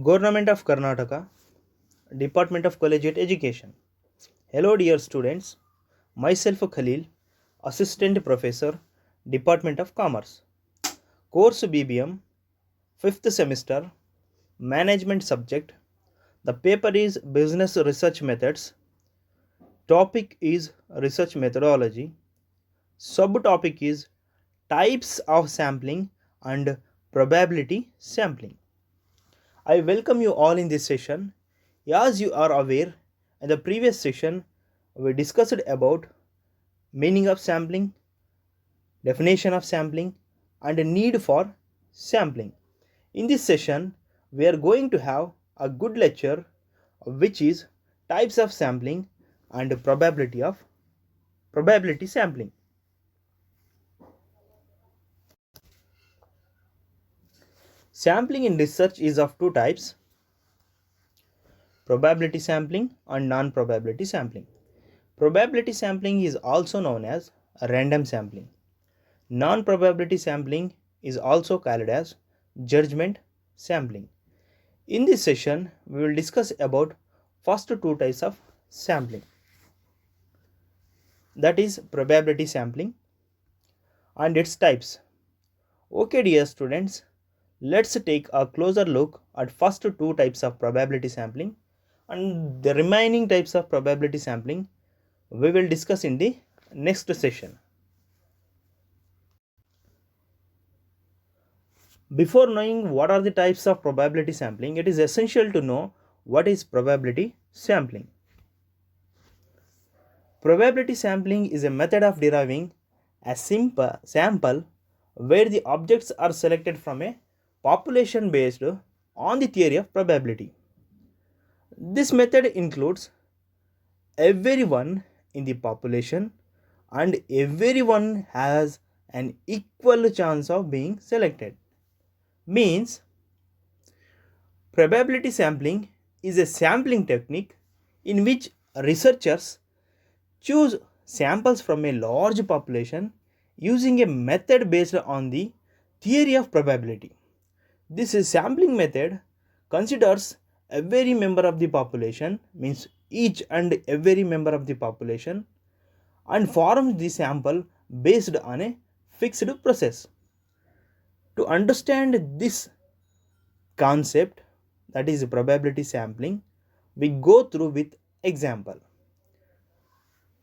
Government of Karnataka, Department of Collegiate Education. Hello, dear students. Myself Khalil, Assistant Professor, Department of Commerce. Course BBM, 5th semester, Management subject. The paper is Business Research Methods. Topic is Research Methodology. Subtopic is Types of Sampling and Probability Sampling. I welcome you all in this session. As you are aware, in the previous session, we discussed about meaning of sampling, definition of sampling, and need for sampling. In this session, we are going to have a good lecture which is types of sampling and probability sampling. Sampling in research is of two types: probability sampling and non-probability sampling. Probability sampling is also known as random sampling. Non-probability sampling is also called as judgment sampling. In this session, we will discuss about first two types of sampling, that is probability sampling and its types. Okay, dear students, let's take a closer look at first two types of probability sampling, and the remaining types of probability sampling we will discuss in the next session. Before knowing what are the types of probability sampling, it is essential to know what is probability sampling. Probability sampling is a method of deriving a simple sample where the objects are selected from a population based on the theory of probability. This method includes everyone in the population and everyone has an equal chance of being selected. Means probability sampling is a sampling technique in which researchers choose samples from a large population using a method based on the theory of probability. This sampling method considers every member of the population, means each and every member of the population, and forms the sample based on a fixed process. To understand this concept, that is probability sampling, we go through with example.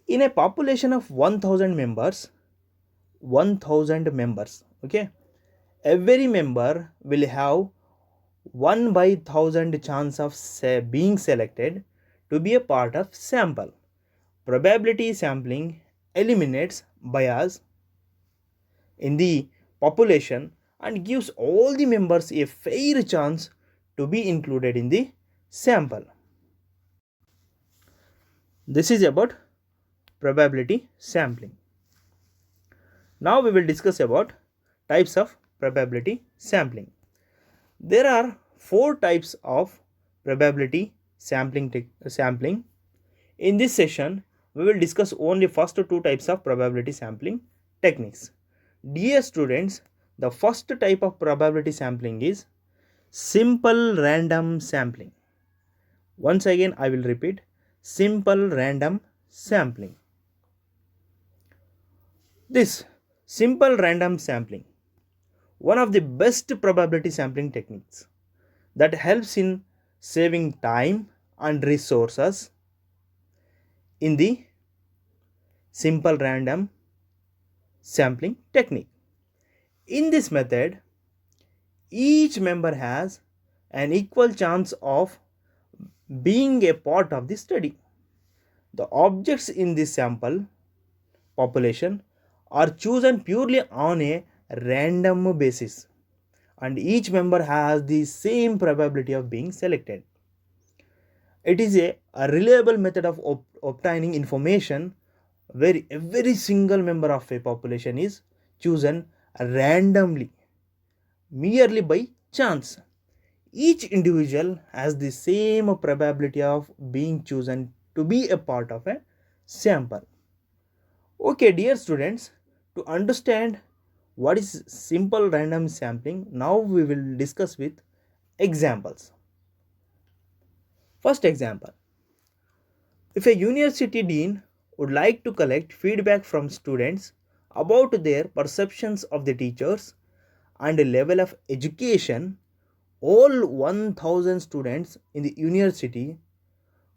In a population of 1000 members, okay, every member will have 1 by 1000 chance of being selected to be a part of sample. Probability sampling eliminates bias in the population and gives all the members a fair chance to be included in the sample. This is about probability sampling. Now we will discuss about types of probability sampling. There are four types of probability sampling. In this session, we will discuss only first two types of probability sampling techniques. Dear students, the first type of probability sampling is simple random sampling. Once again, I will repeat: simple random sampling. This simple random sampling, one of the best probability sampling techniques that helps in saving time and resources in the simple random sampling technique. In this method, each member has an equal chance of being a part of the study. The objects in this sample population are chosen purely on a random basis, and each member has the same probability of being selected. It is a reliable method of obtaining information where every single member of a population is chosen randomly, merely by chance. Each individual has the same probability of being chosen to be a part of a sample. Okay, dear students, to understand what is simple random sampling, now we will discuss with examples. First example: if a university dean would like to collect feedback from students about their perceptions of the teachers and level of education, all 1000 students in the university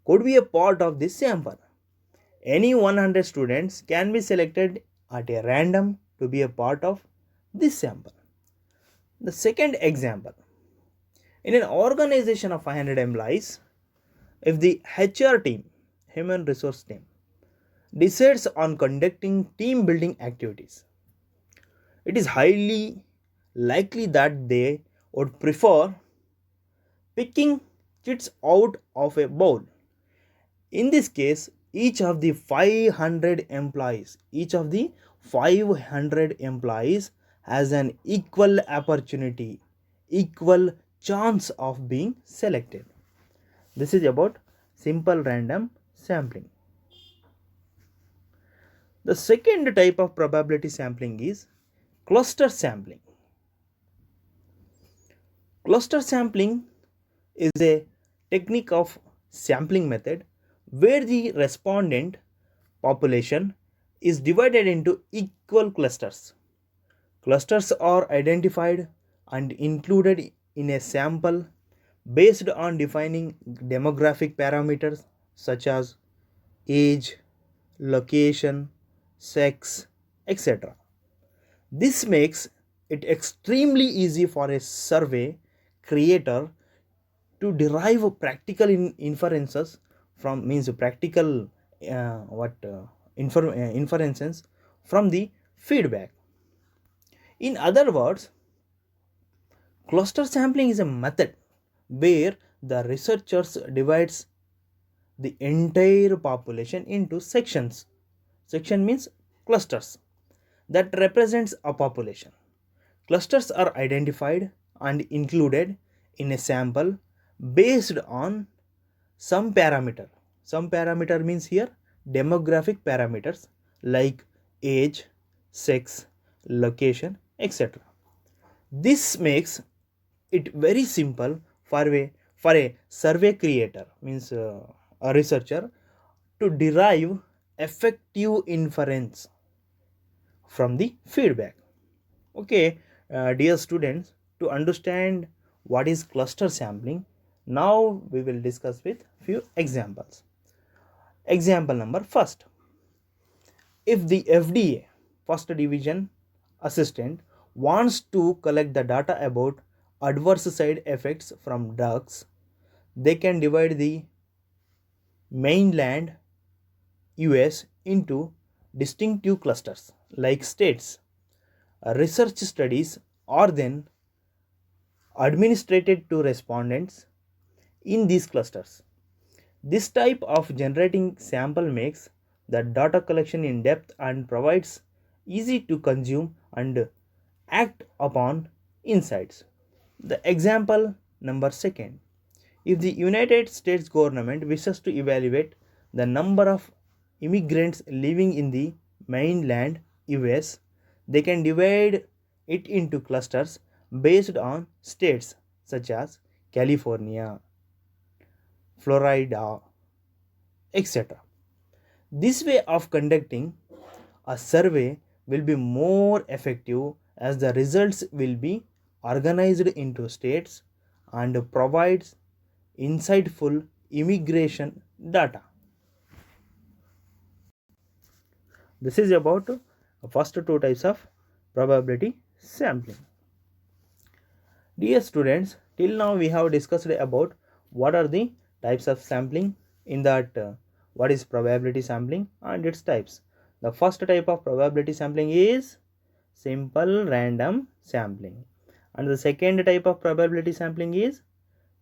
could be a part of this sample. Any 100 students can be selected at a random to be a part of this sample. The second example: in an organization of 500 employees, if the HR team, human resource team, decides on conducting team building activities, it is highly likely that they would prefer picking kids out of a bowl. In this case, each of the 500 employees has an equal opportunity, equal chance of being selected. This is about simple random sampling. The second type of probability sampling is cluster sampling. Cluster sampling is a technique of sampling method where the respondent population is divided into equal clusters. Clusters are identified and included in a sample based on defining demographic parameters such as age, location, sex, etc. This makes it extremely easy for a survey creator to derive inferences from means practical what inferences from the feedback. In other words, cluster sampling is a method where the researchers divides the entire population into sections. Section means clusters that represents a population. Clusters are identified and included in a sample based on some parameter. Some parameter means here demographic parameters like age, sex, location, etc. This makes it very simple for a survey creator means a researcher to derive effective inference from the feedback. Okay, dear students, to understand what is cluster sampling, now we will discuss with few examples. Example number first: if the FDA first division assistant wants to collect the data about adverse side effects from drugs, they can divide the mainland US into distinctive clusters like states. Research studies are then administered to respondents in these clusters. This type of generating sample makes the data collection in depth and provides easy to consume and act upon insights. The example number second: if the United States government wishes to evaluate the number of immigrants living in the mainland US, they can divide it into clusters based on states such as California, Florida, etc. This way of conducting a survey will be more effective as the results will be organized into states and provides insightful immigration data. This is about first two types of probability sampling. Dear students, till now we have discussed about what are the types of sampling, in that what is probability sampling and its types. The first type of probability sampling is simple random sampling, and the second type of probability sampling is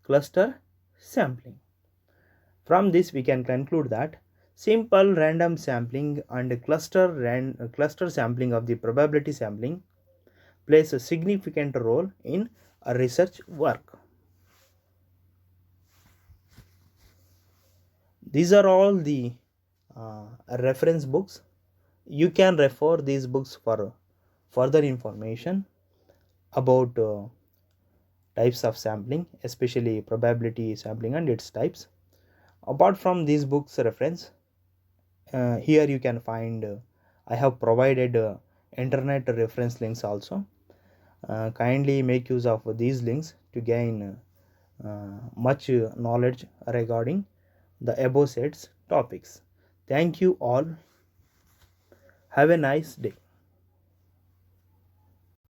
cluster sampling. From this we can conclude that simple random sampling and cluster sampling of the probability sampling plays a significant role in research work. These are all the reference books. You can refer these books for further information about types of sampling, especially probability sampling and its types. Apart from these books reference, here you can find I have provided internet reference links also. Kindly make use of these links to gain much knowledge regarding the above said topics. Thank you all. Have a nice day.